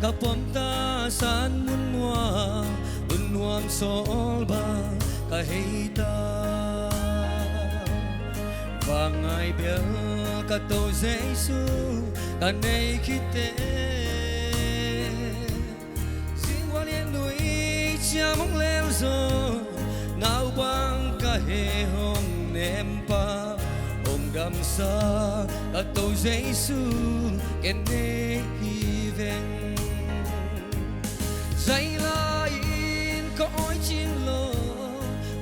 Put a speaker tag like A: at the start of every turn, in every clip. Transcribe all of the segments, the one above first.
A: kapunta saan munwa unwam solba kahita Vangay bel kato Jesu kanay kite Singwan yen lui chia mong leo zo Ngao bang kahehong nempa Ong damsa kato Jesu kene hiveng Dây lain có oi chim lô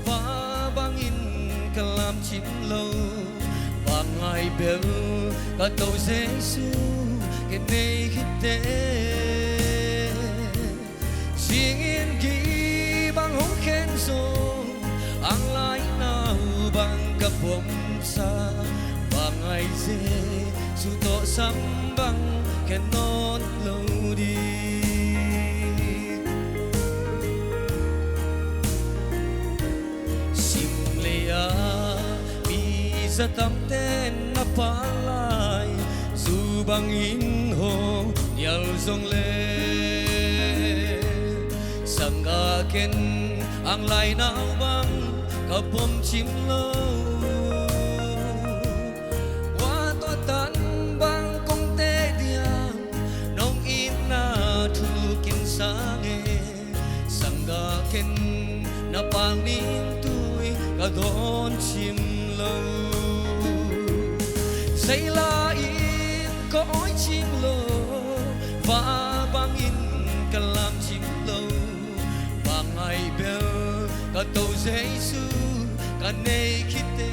A: và bangin cả làm chim lô và ngày bel cả tàu Giêsu cái này khité xin ghi bang hong khen so ang lai nào bang cả bom sa và ngày Giêsu to sam bang khen non lâu đi Sa tam ten na palay Subang inho Yal zong le Sang akin Ang lay na bang Kapom chim lo Wato tan bang kong te diang Nong ina tukin sange Sang akin Na pangning tuy Kadon chim lo Say lain có oi chim lô và bangin cả làm chim lô và ngày bel cả tàu Giêsu cả này kite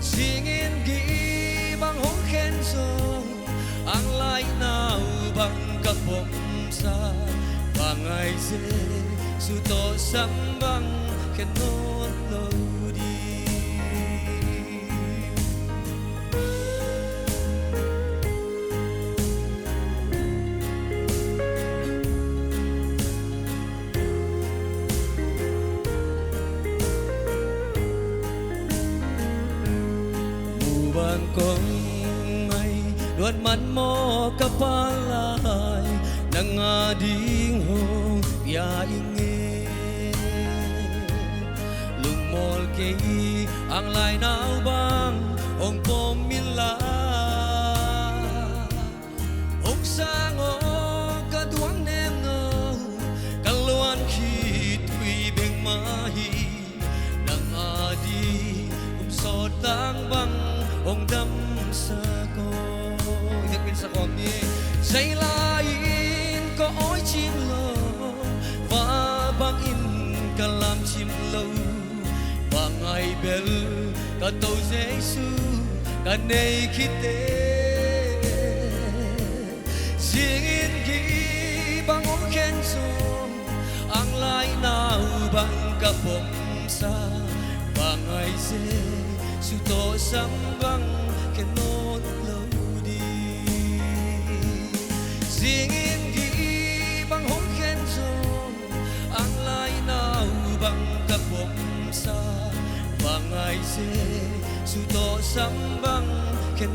A: singin gi bang hong khen so ang lai nào bang cả bom sa và ngày Giêsu to sam bang khen non lo Bang kong ay luan man mo kapalay nang ading ho piainge lumol kay ang lay na bang ong pomila ong sango kaduang nengo kaluan kitwi beng mahi nang adi sotang bang Ong dam sa ko Inagpin sa konye Say lain ko oi chim lo Và bangin ka lam chim lo Và ngày bel ka tàu Giêsu Ka này kite Singin gi bang ong khen so Ang lai nào bang ka bom sa Và ngày Giêsu to sam bang khen non lâu đi singin gi bang hong khen song ang lai nào bang ka bom sa và ngày Giêsu to sam bang khen